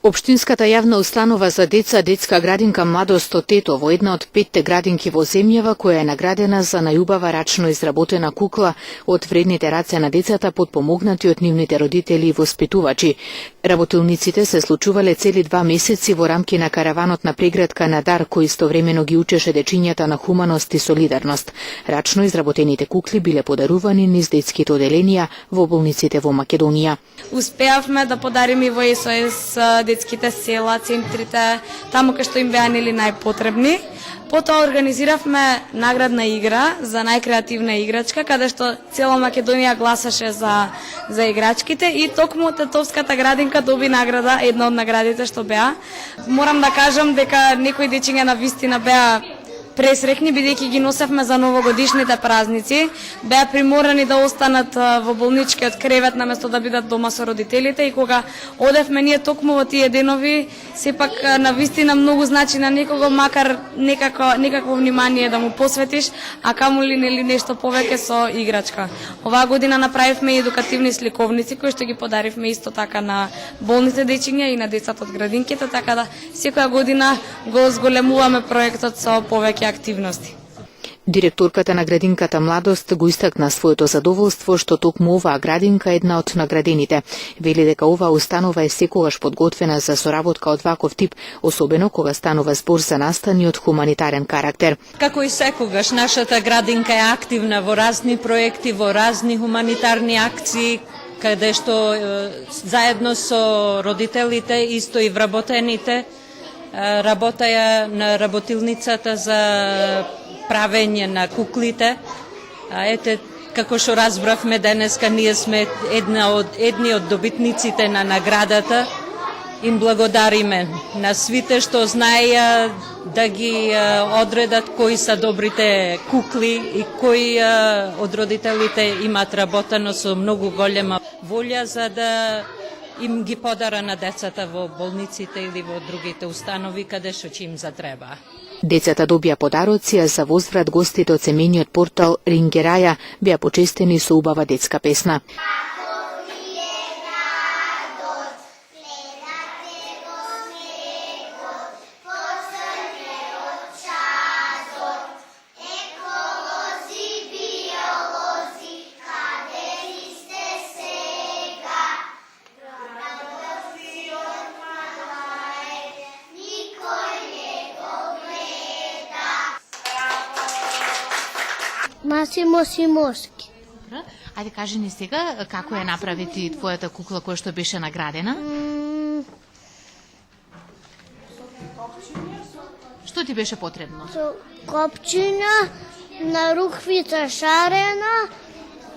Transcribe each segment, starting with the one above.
Општинската јавна установа за деца детска градинка Младост од Тетово, една од 5 градинки во земјава која е наградена за најубава рачно изработена кукла од вредните раце на децата подпомогнати од нивните родители и воспитувачи. Работилниците се случувале цели 2 месеци во рамки на караванот на преградка на Дар, кој истовремено ги учеше дечињата на хуманост и солидарност. Рачно изработените кукли биле подарувани низ детските оделенија во болниците во Македонија. Успеавме да подариме во СОС детските села, центрите, таму кај што им беа нели најпотребни. Потоа организиравме наградна игра за најкреативна играчка, каде што цела Македонија гласаше за играчките и токму Тетовската градинка доби награда, една од наградите што беа. Морам да кажам дека некои дечиња на вистина беа пресрекни, бидејќи ги носевме за новогодишните празници, беа приморани да останат во болничкиот кревет наместо да бидат дома со родителите, и кога одевме ние токму во тие денови, сепак на вистина многу значи на некого, макар некакво внимание да му посветиш, а камоли нели нешто повеќе со играчка. Оваа година направивме едукативни сликовници кои што ги подаривме исто така на болните дечиња и на децата од градинките, така да секоја година го зголемуваме проектот со повеќе активности. Директорката на градинката Младост го истакна своето задоволство што токму оваа градинка е една од наградените. Вели дека оваа установа е секогаш подготвена за соработка од ваков тип, особено кога станува збор за настани од хуманитарен карактер. Како и секогаш, нашата градинка е активна во разни проекти, во разни хуманитарни акции, каде што заедно со родителите, исто и вработените, работеја на работилницата за правење на куклите. Ете, како што разбравме денеска, ние сме едни од добитниците на наградата. Им благодариме на свите што знаеја да ги одредат кои са добрите кукли и кои од родителите имат работено со многу голема волја за да им ги подара на децата во болниците или во другите установи каде што ќе им затреба. Децата добија подароци, а за возврат гостите од семејниот портал Рингераја беа почестени со убава детска песна. Масимо Симовски. Ајде кажи ни сега како ја направи ти твојата кукла која што беше наградена? Што ти беше потребно? Со копчиња, наруквица шарена,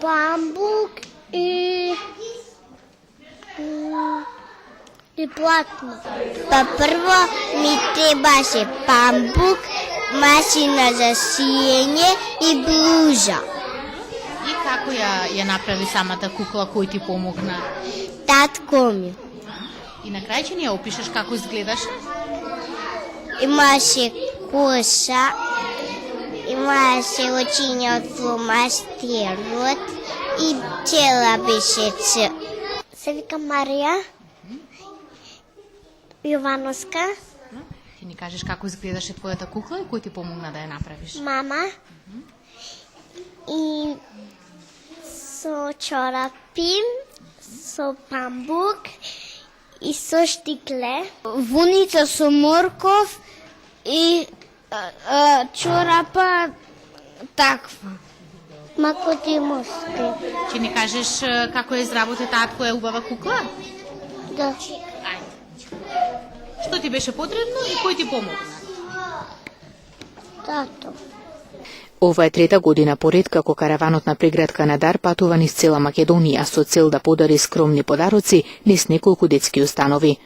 памбук и платно. Па прво ми требаше памбук, машина за сиење и блужа. И како ја направи самата кукла, кој ти помогна? Татко ми. И на крај ќе ни ја опишеш како изгледаше? Имаше коса, имаше очиња од фломастерот и цела беше Се вика Марија Јовановска. Ти ни кажеш како изгледаше твојата кукла и кој ти помогна да ја направиш? Мама. И со чорапи, со памбук и со штикле. Вуница со морков и чорапа таква. Макотимовска. Ќе ни кажеш како ја изработи таа твоја убава кукла? Да. Ајде. Што ти беше потребно и кој ти помогна? Тато. Ова е трета година поред како караванот на преградка на Дар патува низ цела Македонија со цел да подари скромни подароци низ неколку детски установи.